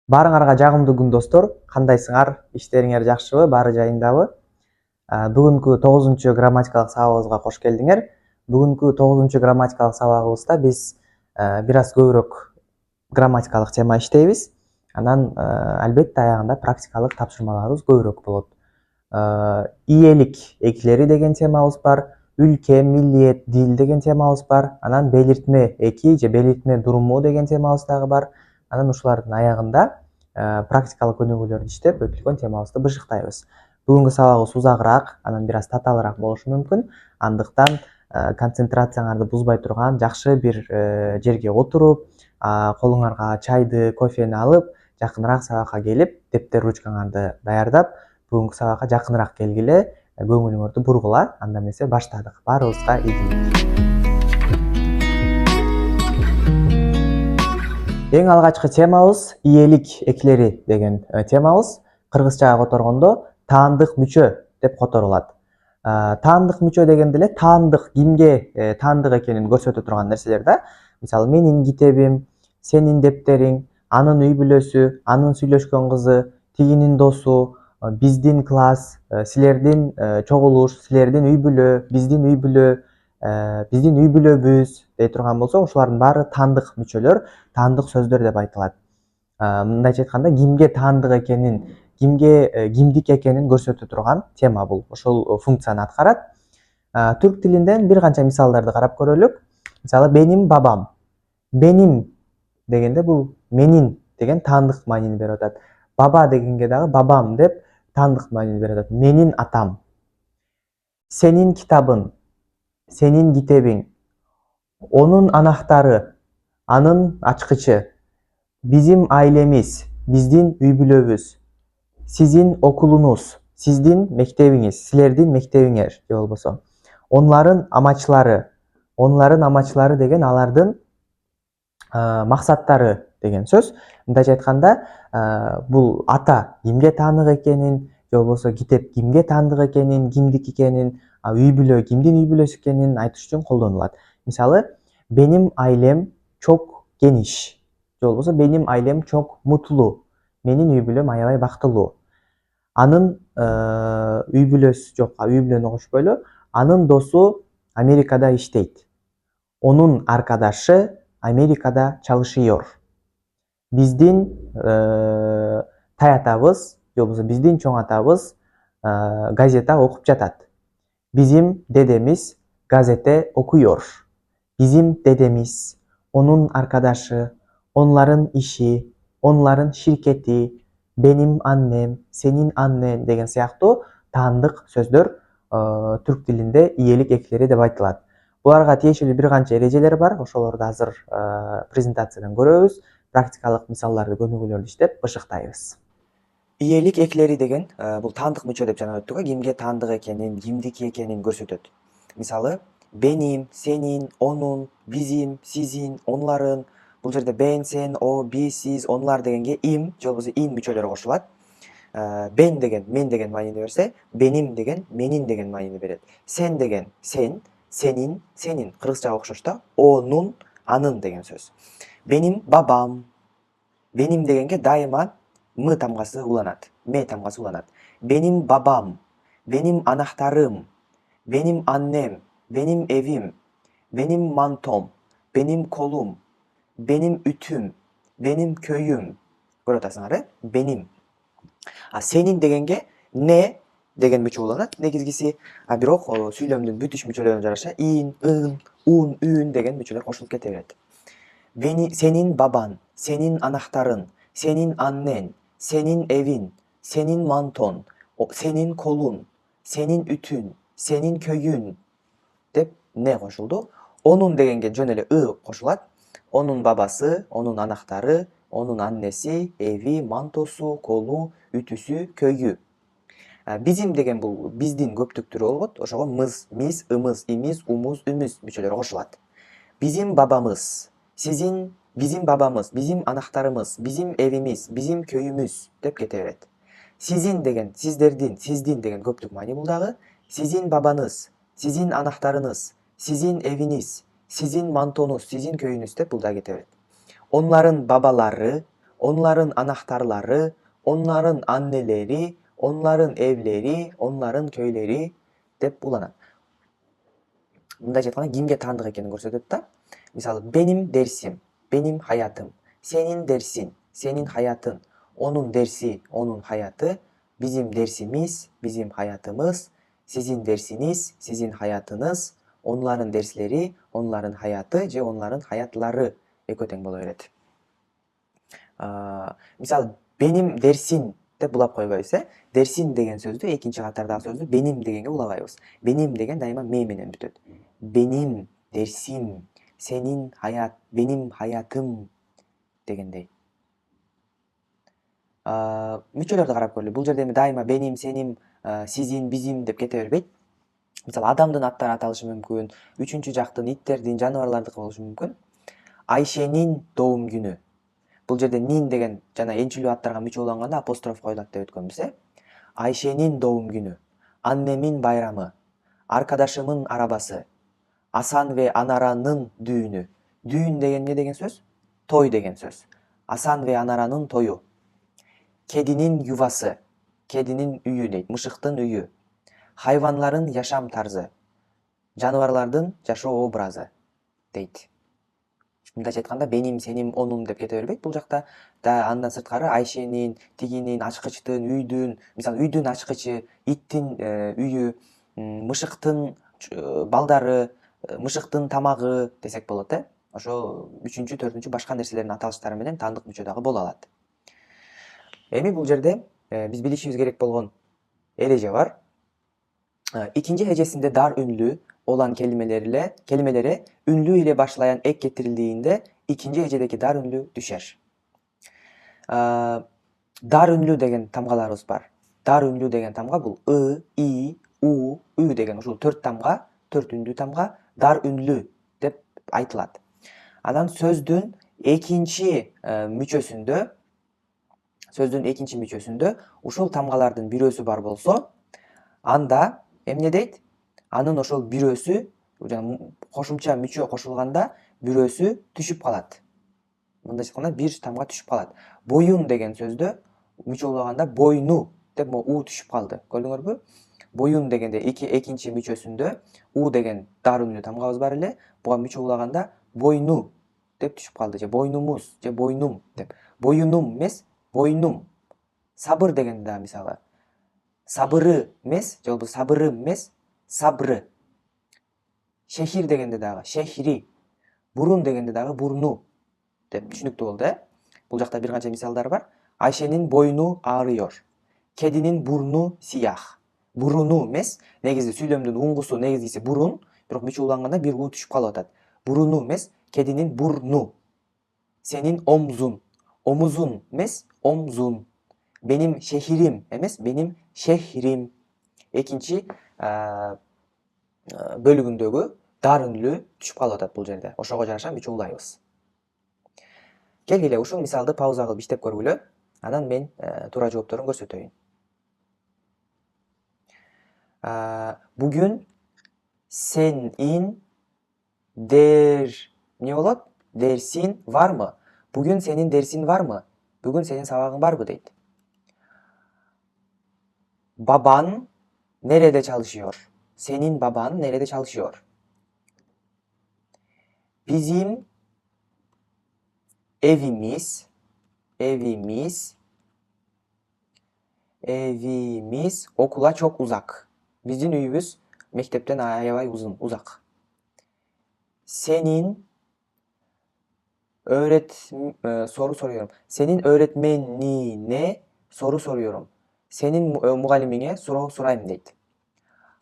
Баарыңарга жагымдуу күн достор. Кандайсыңар? Иштериңер жакшыбы? Баары жайындабы? Бүгүнкү 9 грамматикалык сабагыбызга кош келдиңер. Бүгүнкү 9 грамматикалык сабагыбызда биз бир аз көбүрөөк грамматикалык тема иштейбиз. Анан албетте аягында практикалык тапшырмаларыбыз көбүрөөк болот. Ийелик экилери деген темабыз бар. Ülke, миллиет, дил деген темабыз бар. Анан белиртме эки же белиртме дуруmu деген темабыз дагы бар. Анан ушулардын аягында практикалык өнүгүүлөрдү иштеп, өтүлгөн темабызды быжыктайбыз. Бүгүнкү сабагыбыз узагыраак, анан бир аз татаалыраак болушу мүмкүн. Андыктан концентрацияңарды бузбай турган жакшы бир жерге отуруп, колуңарга чайды, кофени алып, жакыныраак сабакка келип, дептер ручкаңарды даярдап, бүгүнкү сабакка жакыныраак келгиле, көңүлүңөрдү бургула. Анда эмесе баштадык. Баарыбызга ийгилик. Эң алгачкы темабыз ийелик экилери деген темабыз. Кыргызчага которгондо таандык мүчө деп которулат. Таандык мүчө дегенде эле таандык кимге таандык экенин көрсөтө турган нерселер да. Мисалы, менин китебим, сенин дептериң, анын үй бүлөсү, анын сүйлөшкөн кызы, тигинин досу, биздин класс, силердин чогулуш, силердин үй бүлө, биздин үй бүлө, биздин үй бүлөбүз дей турган болсок, ушулардын баары таандык мүчөлөр, таандык сөздөр деп айтылат. Мындайча айтканда, кимге таандык экенин, кимге кимдик экенин көрсөтө турган тема бул. Ошол функцияны аткарат. Түрк тилинден бир канча мисалдарды карап көрөлүк. Мисалы, менин бабам. Менин дегенде бул менин деген таандык маанини берип атат. Баба дегенге дагы бабам деп таандык маанини берип атат. Менин атам. Сенин китабың, сенин китебиң, онун анахтары, анын ачкычы, bizim ailemiz, биздин үй бүлөбүз, сизин окулуңуз, сиздин мектебиңиз, силердин мектебиңер же болбосо. Onların amaçları деген алардын максаттары деген сөз. Мындайча айтканда, бул ата кимге таандык экенин, же болбосо китеп кимге таандык экенин, кимдики экенин, үй бүлө кимдин үй бүлөсү экенин айтыш үчүн колдонулат. Мисалы, benim ailem çok geniş. Же болбосо benim ailem çok mutlu. Менин үй бүлөм аябай бактылуу. Анын үй бүлөсү жок, үй бүлөнү кошпойлу. Анын досу Америкада иштейт. Onun arkadaşı Amerika'da çalışıyor. Биздин таятабыз, же болбосо биздин чоң атабыз газета окуп жатат. Bizim dedemiz gazete okuyor. Bizim dedemiz, onun arkadaşı, onların işi, onların şirketi, benim annem, senin annen деген сыяктуу таандык сөздөр түрк тилинде ийелик экилери деп айтылат. Буларга тиешелүү бир канча эрежелер бар. Ошолорду азыр презентациядан көрөбүз. Практикалык мисалдарды, көнүгүүлөрдү иштеп бышыктайбыз. Ийелик экилери деген бул таандык мүчө деп жана өттүк, кимге таандык экенин, кимдики экенин көрсөтөт. Мисалы, benim, senin, onun, bizim, sizin, onların. Бул жерде ben, sen, o, biz, siz, onlar дегенге им же болбосо ин мүчөлөрү кошулат. Ben деген мен деген маанини берсе, benim деген менин деген маанини берет. Sen деген сен, senin, senin. Кыргызчага окшош да. Onun, анын деген сөз. Benim babam. Benim дегенге дайыма мы тамгасы уланат, ме тамгасы уланат. Benim babam, benim anahtarım, benim annem, benim evim, benim mantom, benim kolum, benim ütüm, benim köyüm. Көрүп атасыңар, benim. Senin дегенге не деген мүчө уланат, негизгиси, бирок сүйлөмдүн бүтүш мүчөлөрүнө жараша ин, ын, ун, үн деген мүчөлөр кошулуп кете берет. Senin baban, senin anahtarın, senin annen, senin evin, senin manton, senin kolun, senin ütün, senin köyün деп не кошулду. Onun дегенге жөн эле ы кошулат. Onun babası, onun anahtarı, onun annesi, evi, mantosу, колу, ütüsü, köyü. Bizim деген бул биздин көптүк түрү болот. Ошого мыз, миз, ымыз, имиз, умуз, үмүз мүчөлөрү кошулат. Bizim babamız, bizim babamız, bizim anahtarımız, bizim evimiz, bizim köyümüz деп кете берет. Sizin деген сиздердин, сиздин деген көптүк маани бул дагы. Sizin babanız, sizin anahtarınız, sizin eviniz, sizin mantonuz, sizin köyünüz деп бул да кете берет. Onların babaları, onların anahtarları, onların anneleri, onların evleri, onların köyleri dep уланат. Мындай айтканда кимге таандык экенин көрсөтөт да. Мисалы, benim dersim, benim hayatım, senin dersin, senin hayatın, onun dersi, onun hayatı, bizim dersimiz, bizim hayatımız, sizin dersiniz, sizin hayatınız, onların dersleri, onların hayatı же onların hayatları экөө тең боло берет. Мисалы, benim dersin деп булап койбойбуз, Dersin деген сөздү, экинчи катардагы сөздү benim дегенге улабайбыз. Benim деген дайыма ме менен бүтөт. Benim dersim, senin hayat, benim hayatım дегендей. Мүчөлөрдү карап көрөлү. Бул жерде дайыма benim, senin, sizin, bizim деп кете бербейт. Мисалы, адамдын аттары аталышы мүмкүн, үчүнчү жактын, иттердин, жаныбарлардыкы болушу мүмкүн. Айшенин doğum günü. Бул жерде нин деген жана энчилүү аттарга мүчө уланганда апостроф коюлат деп өткөнбүз. Айшенин doğum günü, annemin bayramı, arkadaşımın arabası, Асан ve Anaranın düğünü. Düğün деген ne деген söz? Toy деген söz. Асан ve Anaranın toyu. Kedinin yuvası. Kedinin үйü дейт, мышыктын үйü. Hayvanların yaşam tarzı. Жаныбарлардын жашоо образы дейт. Мындайча айтканда benim, senin, onun деп кете бербейт. Бул жакта да андан сырткары Айшенин, тигинин, ачкычтын, үйдүн, мисалы үйдүн ачкычы, иттин үйү, мышыктын балдары, мышыктын тамагы десек болот, Ошо үчүнчү, төртүнчү башка нерселердин аталыштары менен таандык мүчө дагы боло алат. Эми бул жерде биз билишибиз керек болгон эреже бар. İkinci hecesinde dar ünlü olan kelimelere ünlü ile başlayan ek getirildiğinde ikinci hecedeki dar ünlü düşer. Dar ünlü деген тамгаларыбыз бар. Dar ünlü деген тамга бул ы, и, у, ü деген ушул төрт тамга, төрт ünlü тамга dar ünlü деп айтылат. Анан сөздүн экинчи мүчөсүндө ушул тамгалардын бирөөсү бар болсо, анда эмне дейт? Анын ошол бирөөсү, кошумча мүчө кошулганда бирөөсү түшүп калат. Мындайча айтканда бир тамга түшүп калат. Боюн деген сөздө мүчө улаганда бойну деп у түшүп калды. Көрдүңөрбү? Боюн дегенде экинчи мүчөсүндө у деген дар үнлүү тамгабыз бар эле. Буга мүчө улаганда бойну деп түшүп калды. Же бойнумуз, же бойнум деп. Боюнум эмес, бойнум. Сабыр дегенде да мисалы. Сабыры эмес, же болбосо сабырым эмес, сабры. Шехир дегенде дагы шехри. Бурун дегенде дагы бурну деп түшүнүктүү болду, Бул жакта бир канча мисалдар бар. Айшенин бойну аарыйор. Kedinin burnu siyah. Буруну эмес, негизи сүйлөмдүн уңгусу негизгиси бурун, бирок мүчө уланганда бир у түшүп калып атат. Буруну эмес, kedinin burnu. Senin omzun. Omuzun эмес, omzun. Benim şehrim эмес, benim şehrim. Экинчи бөлүгүндөгү дар үнлүү түшүп калып атат бул жерде. Ошого жараша мүчө улайбыз. Келгиле ушул мисалды пауза кылып иштеп көргүлө. Анан мен туура жоопторун көрсөтөйүн. Bugün senin ne болот? Dersin var mı? Bugün senin dersin var mı? Bugün senin sabahın var mı deydi. Baban nerede çalışıyor? Senin baban nerede çalışıyor? Bizim evimiz okula çok uzak. Bizim үйүбүз мектептен аябай uzak. Senin soru soruyorum. Senin öğretmenine soru soruyorum. Senin muallimine soru sorayım deydi.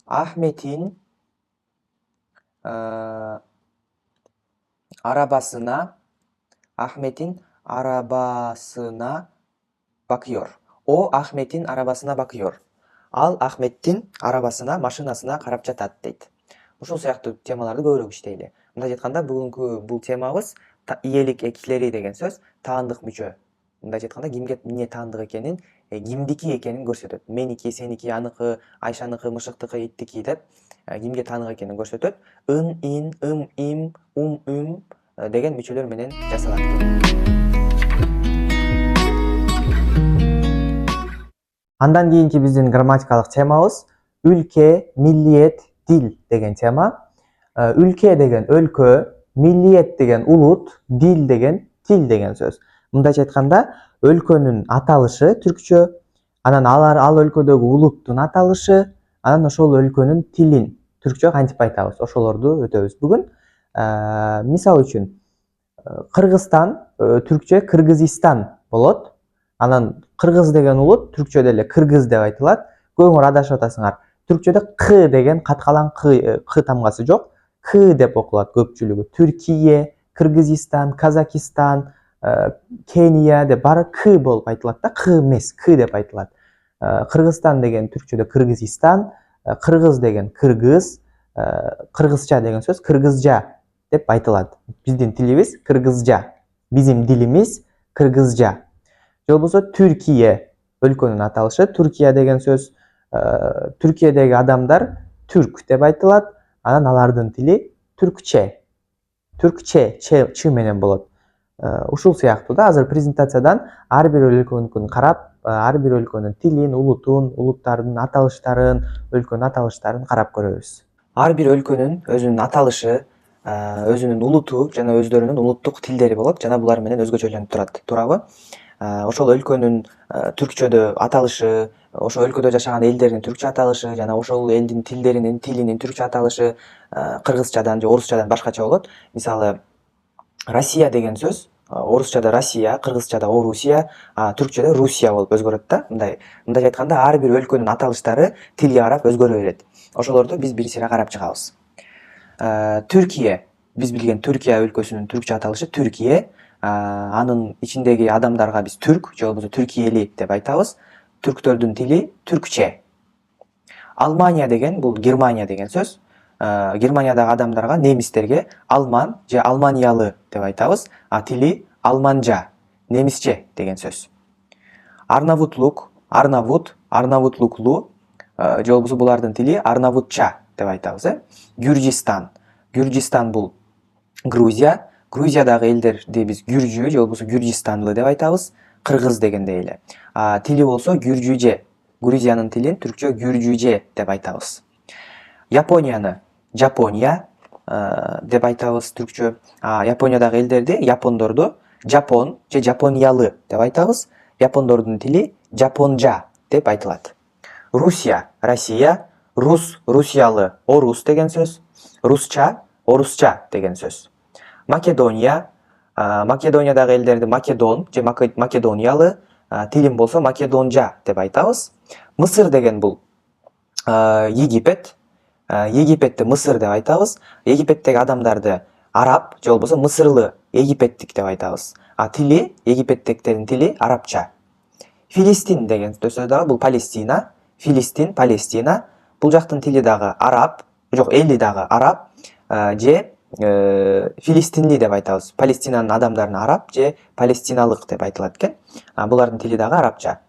Ahmet'in arabasına bakıyor. O Ahmet'in arabasına bakıyor. Ал Ахметтин арабасына, машинасына карап жатат дейт. Ушул сыяктуу темаларды көбүрөөк иштейли. Мындай айтканда бүгүнкү бул темабыз ийелик экилери деген сөз таандык мүчө. Мындай айтканда кимге эмне таандык экенин, кимдики экенин көрсөтөт. Меники, сеники, аныкы, Айшаныкы, мышыктыкы, иттики деп кимге таандык экенин көрсөтөт. Ын, ин, им, үм деген мүчөлөр менен жасалат. Андан кийинки биздин грамматикалык темабыз ülke, milliyet, dil деген тема. Ülke деген өлкө, milliyet деген улут, dil деген тил деген сөз. Мындайча айтканда, өлкөнүн аталышы түркчө, анан ал өлкөдөгү улуттун аталышы, анан ошол өлкөнүн тилин түркчө кантип айтабыз, ошолорду өтөбүз бүгүн. Мисал үчүн, Кыргызстан түркчө Кыргызистан болот. Анан кыргыз деген улут түркчөдө эле кыргыз деп айтылат. Көбүңөр адашып атасыңар. Түркчөдө к деген каткалан к тамгасы жок. К деп окулат көпчүлүгү. Түркия, Кыргызстан, Казакстан, Кения деп баары к болуп айтылат да, к эмес, к деп айтылат. Кыргызстан деген түркчөдө Кыргызстан, кыргыз деген кыргыз, кыргызча деген сөз кыргызча деп айтылат. Биздин тилибиз кыргызча, биздин дилимиз кыргызча. Же болбосо Түркия өлкөнүн аталышы, Түркия деген сөз Түркиядеги адамдар түрк деп айтылат, анан алардын тили түркче. Түркче ч менен болот. Ушул сыяктуу да азыр презентациядан ар бир өлкөнүкүн карап, ар бир өлкөнүн тилин, улутун, улуттардын аталыштарын, өлкөнүн аталыштарын карап көрөбүз. Ар бир өлкөнүн өзүнүн аталышы, өзүнүн улуту жана өздөрүнүн улуттук тилдери болот жана булар менен өзгөчөлөнүп турат. Туурабы? Ошол өлкөнүн түркчөдө аталышы, ошол өлкөдө жашаган элдердин түркчө аталышы жана ошол элдин тилинин түркчө аталышы кыргызчадан же орусчадан башкача болот. Мисалы, Россия деген сөз орусчада Россия, кыргызчада Орусия, түркчөдө Русия болуп өзгөрөт да. Мындайча айтканда ар бир өлкөнүн аталыштары тилге карап өзгөрө берет. Ошолорду биз бир сыйра карап чыгабыз. Түркия, биз билген Түркия өлкөсүнүн түркчө аталышы Түркия. Анын ичиндеги адамдарга биз түрк же болбосо түркиели деп айтабыз. Түрктөрдүн тили түркче. Алмания деген бул Германия деген сөз. Германиядагы адамдарга, немистерге алман же алманиялы деп айтабыз, тили алманжа, немисче деген сөз. Арнавутлук, арнавутлуклу же болбосо булардын тили арнавутча деп айтабыз. Гүржистан бул Грузия. Грузиядагы элдерди биз гүржү же болбосо гүржистанлы деп айтабыз, кыргыз дегендей эле. Тили болсо гүржүже. Грузиянын тилин түркчө гүржүже деп айтабыз. Японияны Жапония деп айтабыз түркчө. Япониядагы элдерди, япондорду жапон же жапониялы деп айтабыз. Япондордун тили жапонжа деп айтылат. Русия, Россия, русиялы, орус деген сөз. Русча, орусча деген сөз. Македония, Македониядагы элдерди македон же македониялы, тилин болсо македонжа деп айтабыз. Мысыр деген бул Египет. Египетти Мысыр деп айтабыз. Египеттеги адамдарды араб же болбосо мысырлы, египеттик деп айтабыз. Тили, египеттиктердин тили арабча. Филистин деген сөз дагы бул Палестина. Филистин, Палестина. Бул жактын тили дагы араб, жок, эли дагы араб же филистинли деп айтабыз. Палестинанын адамдарына араб же палестиналык деп айтылат экен. Булардын тили дагы арабча.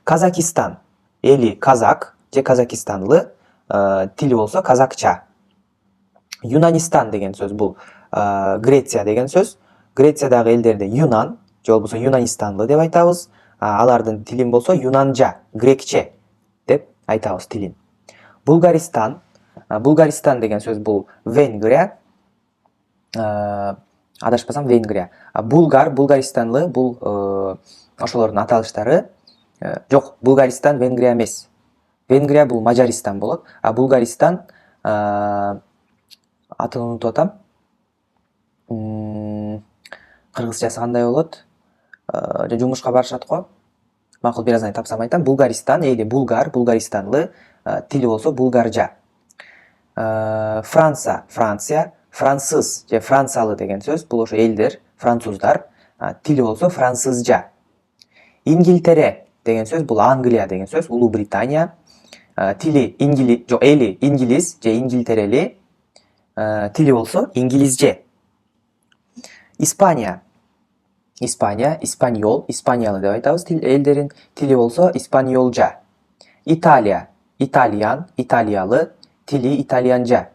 Казакстан, эли казак же казакстанлы, тили болсо казакча. Юнанистан деген сөз бул Греция деген сөз. Грециядагы элдерди юнан же болбосо юнанистанлы деп айтабыз. Алардын тилин болсо юнанжа, грекче деп айтабыз тилин. Булгаристан деген сөз бул Венгрия. Адашпасам Венгрия. Булгаристанлы бул ошолордун аталыштары. Жок, Булгаристан Венгрия эмес. Венгрия бул Мажаристан болот. Булгаристан атын унутуп атам. Кыргызчасы кандай болот? Жумушка барышат го. Макул, бир аздан тапсам айтам. Булгаристан, эли Булгаристанлы, тили болсо булгаржа. Франция, француз же францалы деген сөз, бул ошо элдер, француздар, тили болсо французжа. Ингилтере деген сөз бул Англия деген сөз, Улуу Британия. Тили эли инглиз же ингилтерели, тили болсо инглизже. Испания, испаньол деп айтабыз, элдерин тили болсо испаньолжа. Италия, италиялы, тили итальянжа.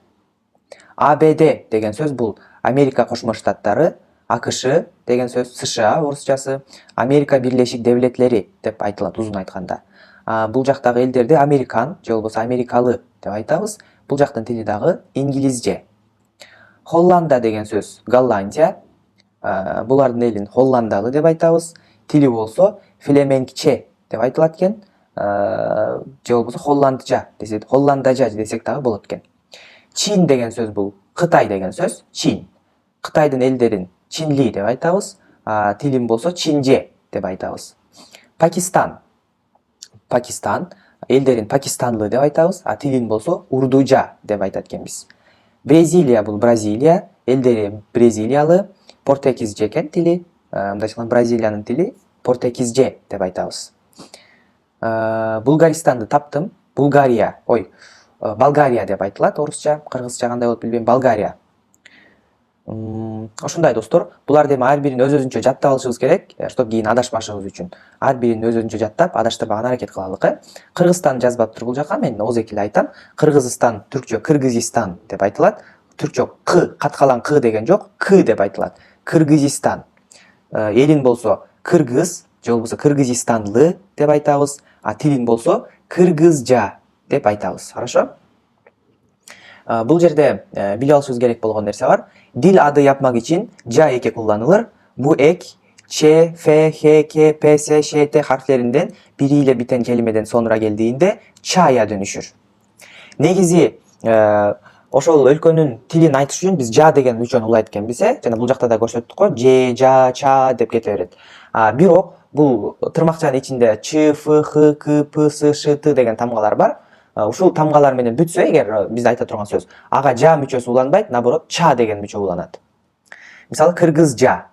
АБД деген сөз бул Америка Кошмо Штаттары, АКШ деген сөз США орусчасы, Америка Бирлешик Девлеттери деп айтылат узун айтканда. Бул жактагы элдерди американ же болбосо америкалы деп айтабыз. Бул жактын тили дагы инглизче. Холланда деген сөз Голландия. Булардын элин холландалы деп айтабыз. Тили болсо флеменгче деп айтылат экен. Же болбосо холландажа десек дагы болот экен. Чин деген сөз бул Кытай деген сөз. Чин. Кытайдын элдерин чинли деп айтабыз. Тилин болсо чинже деп айтабыз. Пакистан. Пакистан элдерин пакистанлы деп айтабыз. Тилин болсо урдужа деп айтат экенбиз. Бразилия бул Бразилия, элдери Бразилиялы, португизче экен тили. Мындайча айтканда Бразилиянын тили португизче деп айтабыз. Булгаристанды таптым. Болгария деп айтылат орусча, кыргызча кандай болот билбейм. Болгария. Ошондой достор, буларды эми ар бирин өз-өзүнчө жаттап алышыбыз керек, чтобы кийин адашпашыбыз үчүн. Ар бирин өз-өзүнчө жаттап, адаштырбаган аракет кылалык. Кыргызстан жазбаптыр бул жака, мен ооз эле айтам. Кыргызстан түркчө Кыргызстан деп айтылат. Түркчө к, каткалан к деген жок, к деп айтылат. Кыргызстан. Элин болсо кыргыз же болбосо кыргызстанлы деп айтабыз. Тилин болсо кыргызча деп айтабыз. Хорошо? Бул жерде билип алышыбыз керек болгон нерсе бар. Дил ады yapmak için ca eki kullanılır. Bu ek ç, f, h, k, p, s, ş, t harflerinden biriyle biten kelimeden sonra geldiğinde ça'ya dönüşür. Negizi ошол өлкөнүн тилин айтыш үчүн биз жа деген үчөн улайт экенбиз, жана бул жакта да көрсөттүк го, же, жа, ча деп кете берет. Бирок бул тырмакчанын ичинде ч, ф, х, к, п, с, ш, т деген тамгалар бар. Ушул тамгалар менен бүтсө, эгер биз айта турган сөз, ага жа мүчөсү уланбайт, наоборот ча деген мүчө уланат. Мисалы кыргызча,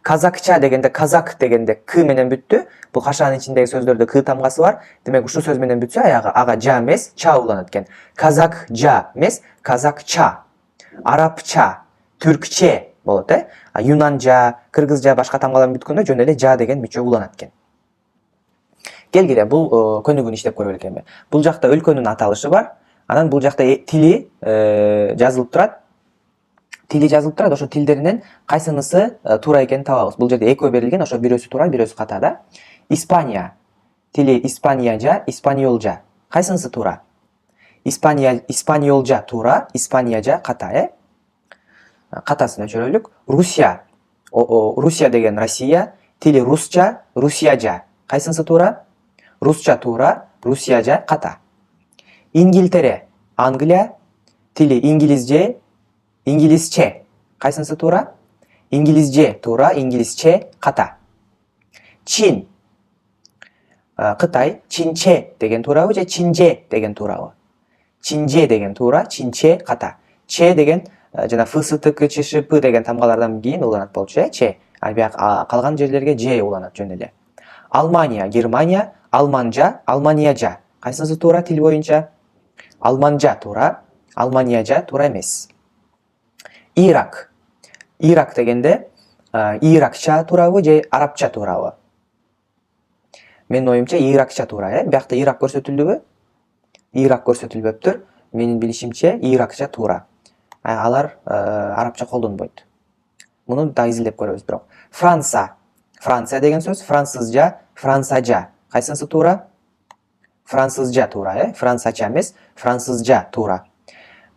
казакча дегенде казак дегенде к менен бүттү. Бул кашанын ичиндеги сөздөрдө к тамгасы бар. Демек ушул сөз менен бүтсө, аягы ага жа эмес, ча уланат экен. Казакча эмес, казакча. Арабча, түркче болот, Юнанча, кыргызча башка тамгалар менен бүткөндө жөн эле жа деген мүчө уланат экен. Келгиле, бул көнүгүүнү иштеп көрөлү экенби. Бул жакта өлкөнүн аталышы бар. Анан бул жакта тили жазылып турат. Тили жазылып турат, ошо тилдеринен кайсынысы туура экенин табабыз. Бул жерде экөө берилген, ошо бирөөсү туура, бирөөсү ката да. Испания. Тили испанияжа, испаньолжа. Кайсынысы туура? Испаньолжа туура, испанияжа ката, Катасын өчүрөлүк. Русия. Русия деген Россия, тили русча, русияжа. Кайсынысы туура? Русча туура, русияжа ката. Ингилтере. Англия, тили инглизче, İngilizce. Кайсынысы туура? İngilizce туура, İngilizce ката. Чин. Кытай, чинче деген туурабы же чинже деген туурабы? Чинже деген туура, чинче ката. Че деген жана ф, с, т, к, ч, ш, п деген тамгалардан кийин уланат болчу, че. Бияк калган жерлерге же уланат жөн эле. Алмания, Германия, алманжа, алманияжа. Кайсынысы туура тил боюнча? Алманжа туура, алманияжа туура эмес. Ирак. Ирак дегенде иракча туурабы же арабча туурабы? Менин оюмча иракча туура, Биякта Ирак көрсөтүлдүбү? Ирак көрсөтүлбөптүр. Менин билишимче иракча туура. Алар арабча колдонбойт. Муну да изилдеп көрөбүз бирок. Франция. Франция деген сөз французча, франсажа. Кайсынысы туура? Французча туура, Францача эмес, французча туура.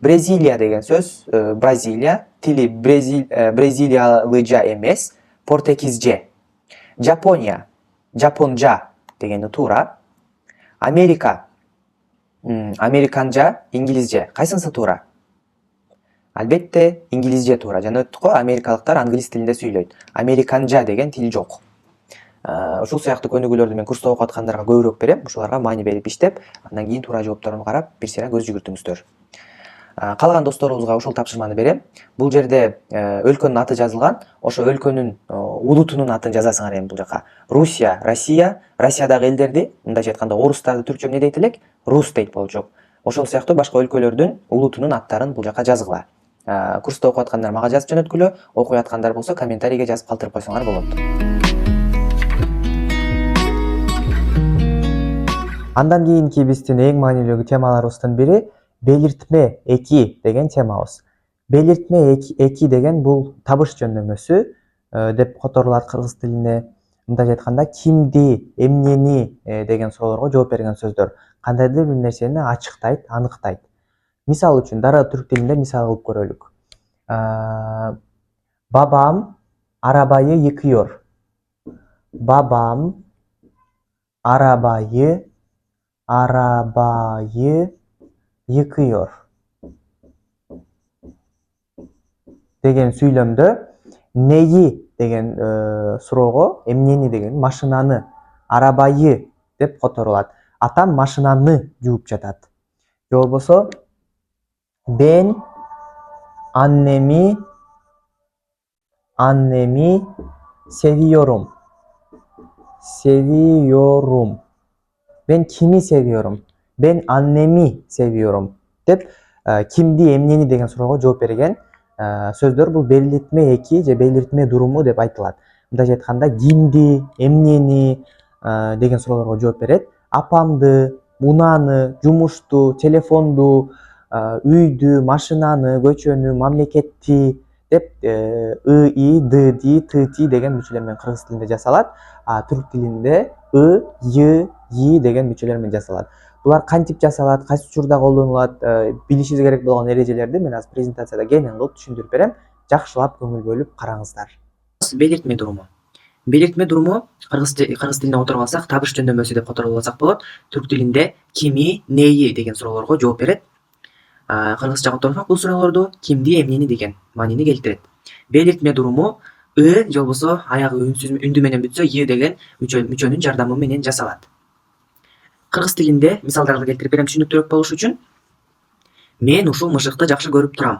Бразилия деген сөз Бразилия, тили бразилиялыжа эмес, португизче. Жапония, жапонжа дегенди туура. Америка, американжа, инглизче. Кайсынысы туура? Албетте инглизче туура. Жана өттүк го, америкалыктар англис тилинде сүйлөйт. Американжа деген тил жок. Ушул сыяктуу көнүгүүлөрдү мен курста окуп аткандарга көбүрөөк берем. Ушуларга маани берип иштеп, андан кийин туура жоопторун карап, бир сыйра көз жүгүртүңүздөр. Калган досторубузга ушул тапшырманы берем. Бул жерде өлкөнүн аты жазылган, ошо өлкөнүн улутунун атын жазасыңар эми бул жака. Русия, Россия, Россиядагы элдерди, мындайча айтканда орустарды түркчө эмне дейт элек? Рус дейт болчок. Ошол сыяктуу башка өлкөлөрдүн улутунун аттарын бул жака жазгыла. Курста окуп аткандар мага жазып жөнөткүлө, окуй аткандар болсо комментарийге жазып калтырып койсоңар болот. Андан кийинки биздин эң маанилүү темаларыбыздын бири белиртме эки деген темабыз. Белиртме эки деген бул табыш жөндөмөсү деп которулат кыргыз тилине. Мындайча айтканда кимди, эмнени деген суроолорго жооп берген сөздөр кандайдыр бир нерсени ачыктайт, аныктайт. Мисал үчүн дароо түрк тилинде мисал кылып көрөлүк. Бабам arabayı yıkıyor. Babam arabayı yıkıyor. Деген сүйлөмдө неги деген суроого эмнени деген машинаны, арабайы деп которулат. Атам машинаны жууп жатат. Же болбосо ben annemi seviyorum. Ben kimi seviyorum? Ben annemi seviyorum деп кимди, эмнени деген суроого жооп берген сөздөр бул белгилетме эки же белгилетме дуруму деп айтылат. Мындайча айтканда кимди, эмнени деген суроолорго жооп берет. Апамды, унааны, жумушту, телефонду, үйдү, машинаны, көчөнү, мамлекетти деп и, д, ди, т, ти деген мүчөлөр менен кыргыз тилинде жасалат. Түрк тилинде y, y деген мүчөлөр менен жасалат. Булар кантип жасалат, кайсы учурда колдонулат, билишиңиз керек болгон эрежелерди мен азыр презентацияда кенен кылып түшүндүрүп берем. Жакшылап көңүл бөлүп караңыздар. Belirtme durumu. Belirtme durumu кыргыз тилине которуп алсак табыш жөндөмөсү деп которуп алсак болот. Түрк тилинде кими, неи деген суроолорго жооп берет. Кыргызча которсок бул суроолорду кимди, эмнени деген маанини келтирет. Belirtme durumu же болбосо аягы үндү менен бүтсө y деген мүчөнүн жардамы менен жасалат. Кыргыз тилинде мисалдарды келтирип берем түшүнүктүүрөөк болуш үчүн. Мен ушул мышыкты жакшы көрүп турам.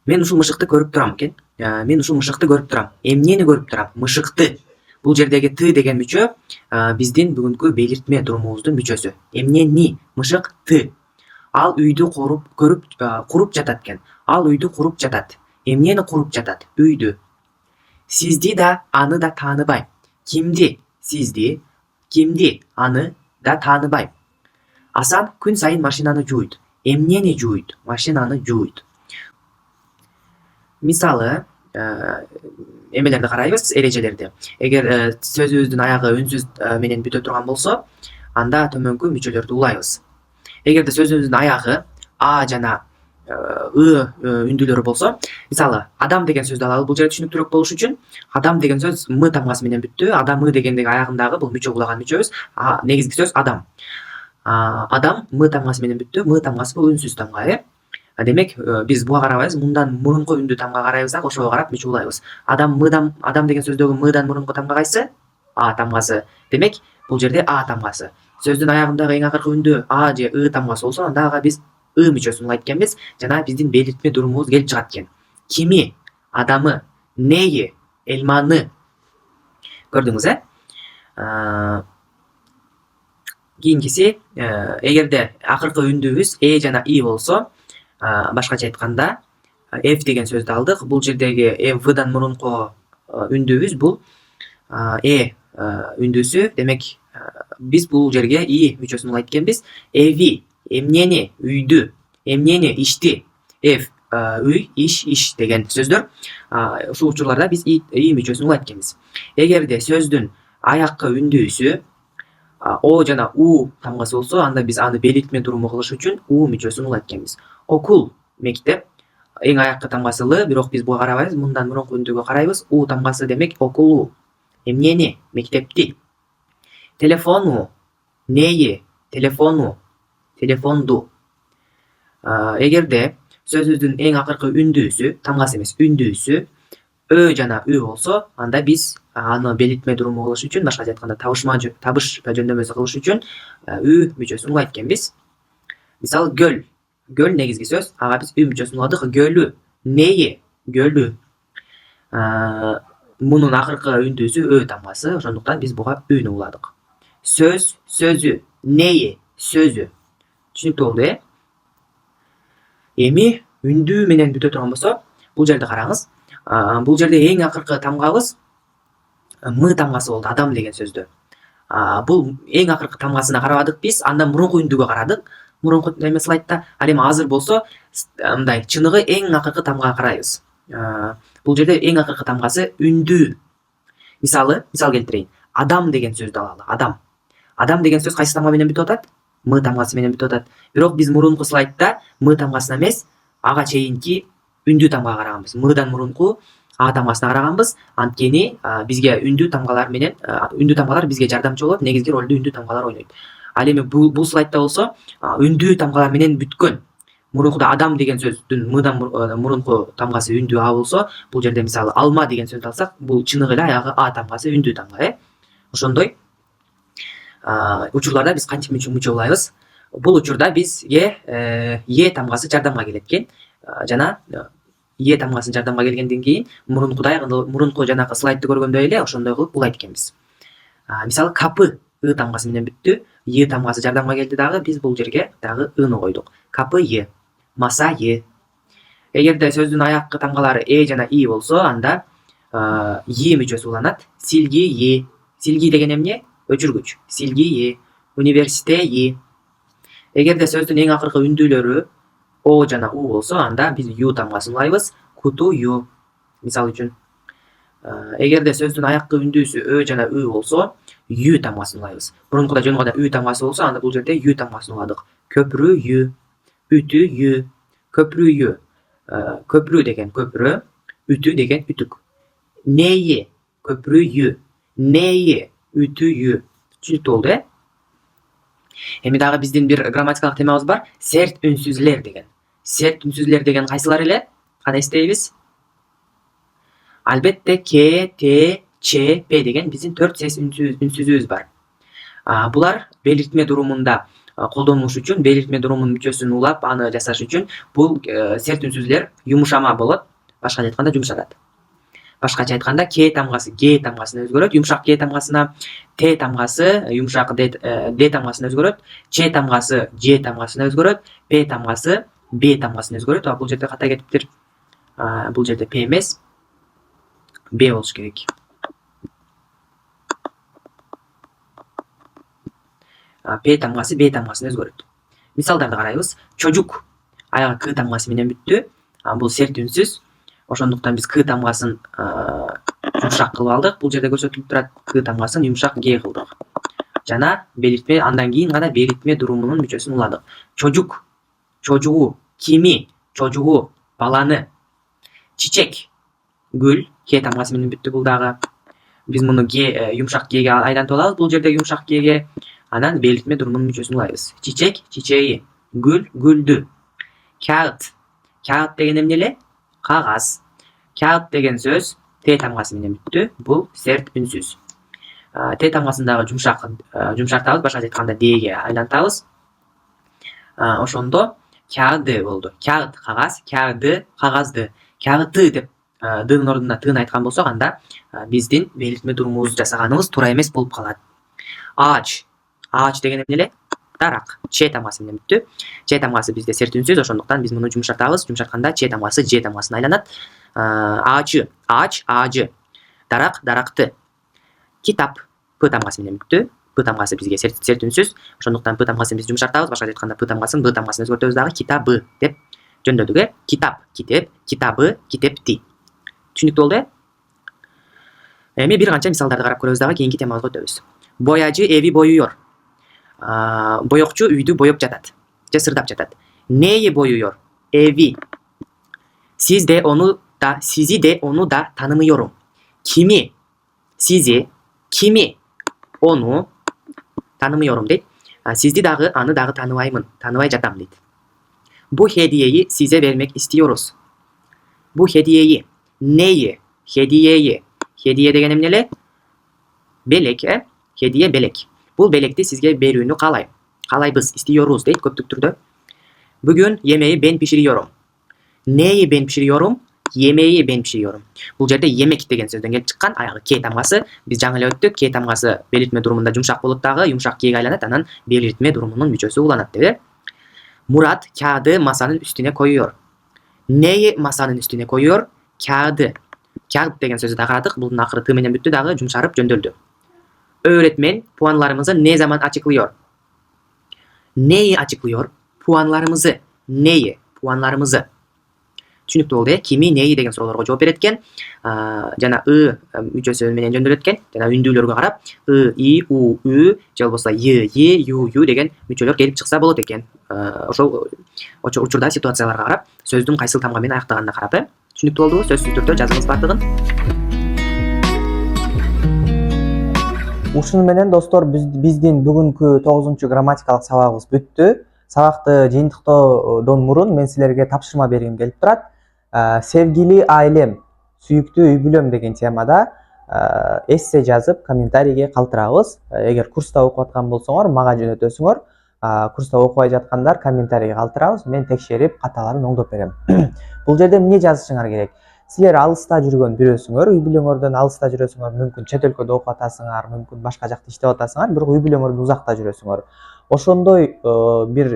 Мен ушул мышыкты көрүп турам экен. Мен ушул мышыкты көрүп турам. Эмнени көрүп турам? Мышыкты. Бул жердеги т деген мүчө биздин бүгүнкү белиртме турумубуздун мүчөсү. Эмнени? Мышык т. Ал үйдү куруп жатат экен. Ал үйдү куруп жатат. Эмнени куруп жатат? Үйдү. Сизди да аны да тааныбайм. Кимди? Сизди. Кимди? Аны да тааныбайм. Асан күн сайын машинаны жууйт. Эмнени жууйт? Машинаны жууйт. Мисалы, эмелерди карайбыз, эрежелерди. Эгер сөзүбүздүн аягы үнсүз менен бүтө турган болсо, анда төмөнкү мүчөлөрдү улайбыз. Эгерде сөзүбүздүн аягы а жана үндүүлөрү болсо, мисалы, адам деген сөздү алалы бул жерде түшүнүктүүрөөк болуш үчүн. Адам деген сөз м тамгасы менен бүттү. Адамы дегендеги аягындагы бул мүчө улаган мүчөбүз. Негизги сөз адам. Адам м тамгасы менен бүттү. М тамгасы бул үнсүз тамга, Демек, биз буга карабайбыз, мындан мурунку үндүү тамга карайбыз да, ошого карап мүчө улайбыз. Адам деген сөздөгү мыдан мурунку тамга кайсы? А тамгасы. Демек, бул жерде а тамгасы. Сөздүн аягындагы эң акыркы үндүү а же тамгасы болсо, анда ага биз мүчөсүн улайт экенбиз. Жана биздин белиртме durumубуз келип чыгат экен. Кими? Адамы. Неи? Элманы. Көрдүңүз, Кийинкиси, эгерде акыркы үндүүбүз жана и болсо, башкача айтканда, f деген сөздү алдык. Бул жердеги vдан мурунку үндүүбүз бул үндүүсү. Демек, биз бул жерге и мүчөсүн улайт экенбиз. Эви, эмнени, үйдү, эмнени, ишти. F, үй, иш деген сөздөр. Ушул учурларда биз и мүчөсүн улайт экенбиз. Эгерде сөздүн аяккы үндүүсү о жана у тамгасы болсо, анда биз аны белиртме durumу кылыш үчүн у мүчөсүн улайт экенбиз. Окул, мектеп. Эң аяккы тамгасы л, бирок биз буга карабайбыз, мындан мурунку үндүүгө карайбыз. У тамгасы демек окулу. Эмнени? Мектепти. Телефону. Неи? Телефону. Телефонду. Эгерде сөзүбүздүн эң акыркы үндүүсү, тамгасы эмес, үндүүсү жана үй болсо, анда биз аны белиртме durumу кылыш үчүн, башкача айтканда табыш жөндөмөсү кылыш үчүн үй мүчөсүн улайт экенбиз. Мисалы, гөл. Гөл негизги сөз, ага биз үй мүчөсүн уладык. Гөлү. Неи? Гөлү. Мунун акыркы үндүүсү тамгасы, ошондуктан биз буга үйнү уладык. Сөз, сөзү. Неи? Сөзү. Түшүнүктүү болду, Эми үндүү менен бүтө турган болсо, бул жерде караңыз. Бул жерде эң акыркы тамгабыз м тамгасы болду, адам деген сөздө. Бул эң акыркы тамгасына карабадык биз, андан мурунку үндүүгө карадык. Мурунку слайдта. Ал эми азыр болсо, мындай чыныгы эң акыркы тамгага карайбыз. Бул жерде эң акыркы тамгасы үндүү. мисал келтирейин. Адам деген сөздү алалы. Адам деген сөз кайсы тамга менен бүтүп атат? М тамгасы менен бүтүп атат. Бирок биз мурунку слайдда м тамгасына эмес, ага чейинки үндүү тамгага караганбыз. Мдан мурунку а тамгасына караганбыз. Анткени бизге үндүү тамгалар бизге жардамчы болот, негизги ролду үндүү тамгалар ойнойт. Ал эми бул слайдда болсо үндүү тамгалар менен бүткөн. Мурункуда адам деген сөздүн мдан мурунку тамгасы үндүү а болсо, бул жерде мисалы алма деген сөздү алсак, бул чыныгы эле аягы а тамгасы үндүү тамга, Ошондой учурларда биз кантип мучулайбыз? Бул учурда бизге е тамгасы жардамга келет экен. Жана е тамгасы жардамга келгенден кийин мурунку жанагы слайдты көргөндөй эле ошондой кылып улайт экенбиз. Мисалы капы ы тамгасы менен бүттү, е тамгасы жардамга келди дагы, биз бул жерге дагы ыны койдук. Капы е, маса е. Эгерде сөздүн аяккы тамгалары жана и болсо, анда е мүчөсү уланат. Силги е. Силги деген эмне? Өчүргүч. Силги е. Университе е. Эгерде сөздүн эң акыркы үндүүлөрү о жана у болсо, анда биз ю тамгасын улайбыз. Куту ю. Мисал үчүн, эгерде сөздүн аяккы үндүүсү ö жана ы болсо, ю тамгасын улайбыз. Мурункуда жөн гана ü тамгасы болсо, анда бул жерде ю тамгасын уладык. Көпүрө ю. Үтү ю. Көпүрө ю. Көпүрө деген көпүрө, үтү деген үтүк. Нее көпүрө ю. Нее үтү ю. Түшүнүктүү болду, Эми дагы биздин бир грамматикалык темабыз бар. Серт үнсүзлер деген. Серт үнсүзлер деген кайсылар эле? Кана эстейбиз? Албетте к, т, ч, п деген биздин 4 ses үнсүзүбүз бар. Булар белгиртме durumunda колдонулуш үчүн, белгиртме durumунун мүчөсүн улап, аны жасаш үчүн бул серт үнсүзлер йумшама болот. Башкача айтканда жумшатат. Башкача айтканда к тамгасы г тамгасына өзгөрөт, йумшак г тамгасына, т тамгасы йумшак д тамгасына өзгөрөт, ч тамгасы ж тамгасына өзгөрөт, п тамгасы б тамгасына өзгөрөт. Бул жерде ката кетиптир. Бул жерде п эмес, б болуш керек. П тамгасы б тамгасына өзгөрөт. Мисалдарды карайбыз. Чожук аягы к тамгасы менен бүттү. Бул серт үнсүз. Ошондуктан биз к тамгасын жумшак кылып алдык. Бул жерде көрсөтүлүп турат. К тамгасын жумшак г кылдык. Жана белгиртме, андан кийин гана белгиртме durumунун мүчөсүн уладык. Чожук, чожугу, кими, чожугу, баланы. Чичек, гүл, к тамгасы менен бүттү бул дагы. Биз муну г жумшак гге айлантып алабыз. Бул жерде жумшак гге. Анан белгиртме durumунун мүчөсүн улайбыз. Чичек, чичеги, гүл, гүлдү. Кагыт, кагыт деген эмне эле? Кагаз. Кагыт деген сөз т тамгасы менен бүттү. Бул серт үнсүз. Т тамгасын дагы жумшартабыз, башкача айтканда дге айлантабыз. Ошондо кагды болду. Кагыт кагаз, кагды кагазды. Кагыты деп дынын ордуна тын айткан болсок, анда биздин белгиртме durumубузду жасаганыбыз туура эмес болуп калат. Аач. Аач деген эмне эле? Дарак. Ч тамгасы менен бүттү. Ч тамгасы бизде серт үнсүз, ошондуктан биз муну жумшартабыз. Жумшартканда ч тамгасы ж тамгасына айланат. Аачы, аач, аажы. Дарак, даракты. Китап, п тамгасы менен бүттү. П тамгасы бизге серт үнсүз, ошондуктан п тамгасын биз жумшартабыз. Башкача айтканда п тамгасын б тамгасына өзгөртөбүз дагы. Китабы деп жөндөдүк, Китап, китеп, китабы, китепти. Түшүнүктүү болду, Эми бир канча мисалдарды карап көрөбүз дагы кийинки темабызга өтөбүз. Бояжы эви боюyor. Боёкчу үйдү боеп жатат. Же сырдап жатат. Неyi boyuyor? Evi. Sizi de onu da tanımıyorum. Kimi? Sizi, kimi? Onu tanımıyorum deyip. Sizi dağı, anı dağı tanımayımın. Tanımay жатам deyip. Bu hediyeyi size vermek istiyoruz. Bu hediyeyi. Neyi? Hediyeyi. Hediye degen emne эле? Белек, Hediye белек. Бул белекти сизге берүүнү каалайбыз, istiyoruz дейт көптүк түрдө. Bugün yemeği ben pişiriyorum. Neyi ben pişiriyorum? Yemeği ben pişiriyorum. Бул жерде yemek деген сөздөн келип чыккан, аягы к тамгасы. Биз жаңы эле өттүк, к тамгасы белгиртме durumunda жумшак болот дагы, юмшак кге айланат, анан белгиртме durumунун мүчөсү уланат деп. Murat kağıdı masanın üstüne koyuyor. Neyi masanın üstüne koyuyor? Kağıdı. Kağıt деген сөздү да карадык. Булдун акыры ты менен бүттү дагы, жумшарып жөндөldü. Öğretmen puanlarımızı ne zaman açıklıyor? Neyi açıklıyor? Puanlarımızı. Neyi? Puanlarımızı. түшүнүктүү болду кими неи деген суроолорго жооп берет экен. Жана мүчөсү менен жөндөөлөт экен. Жана үндүүлөргө карап и у ü же болбосо y ю деген мүчөлөр келип чыкса болот экен. Ошол учурда ситуацияларга карап сөздүн кайсыл тамга менен аяктаганына карап түшүнүктүү болдубу? Сөзсүз түрдө жазыңыз бардыгын. Ушуну менен достор биздин бүгүнкү 9-грамматикалык сабагыбыз бүттү. Сабакты жыйынтыктоодон мурун мен силерге тапшырма бергим келип турат. Sevgili ailem, сүйүктүү үй бүлөм деген темада эссе жазып комментарийге калтырабыз. Эгер курста окуп аткан болсоңор мага жөнөтөсүңөр. Курста окубай жаткандар комментарийге калтырабыз. Мен текшерип каталарын оңдоп берем. Бул жерде эмне жазышыңар керек? Силер алыста жүргөн бирөөсүңөр, үй бүлөңөрдөн алыста жүрөсүңөр, мүмкүн чет өлкөдө окуп атасыңар, мүмкүн башка жакта иштеп атасыңар, бирок үй бүлөңөрдөн узакта жүрөсүңөр. Ошондой бир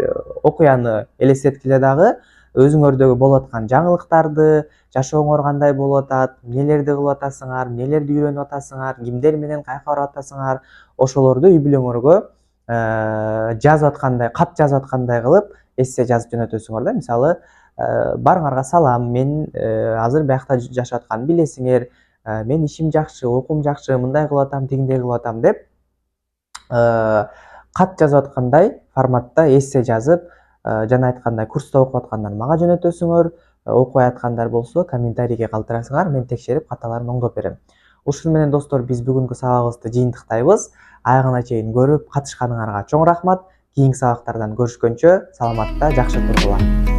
окуяны элестеткиле дагы өзүңөрдөгү болуп аткан жаңылыктарды, жашооңор кандай болуп атат, эмнелерди кылып атасыңар, эмнелерди үйрөнүп атасыңар, кимдер менен каяка барып атасыңар, ошолорду үй бүлөңөргө жазып аткандай, кат жазып аткандай кылып эссе жазып жөнөтөсүңөр да. Мисалы, барыңарга салам, мен азыр биякта жашап атканымды билесиңер, мен ишим жакшы, окуум жакшы, мындай кылып атам, тигиндей кылып атам деп кат жазып аткандай форматта эссе жазып, жана айткандай курста окуп аткандар мага жөнөтөсүңөр, окубай аткандар болсо комментарийге калтырасыңар, мен текшерип каталарын оңдоп берем. Ушуну менен достор биз бүгүнкү сабагыбызды жыйынтыктайбыз. Аягына чейин көрүп катышканыңарга чоң рахмат. Кийинки сабактардан көрүшкөнчө саламатта, жакшы тургула.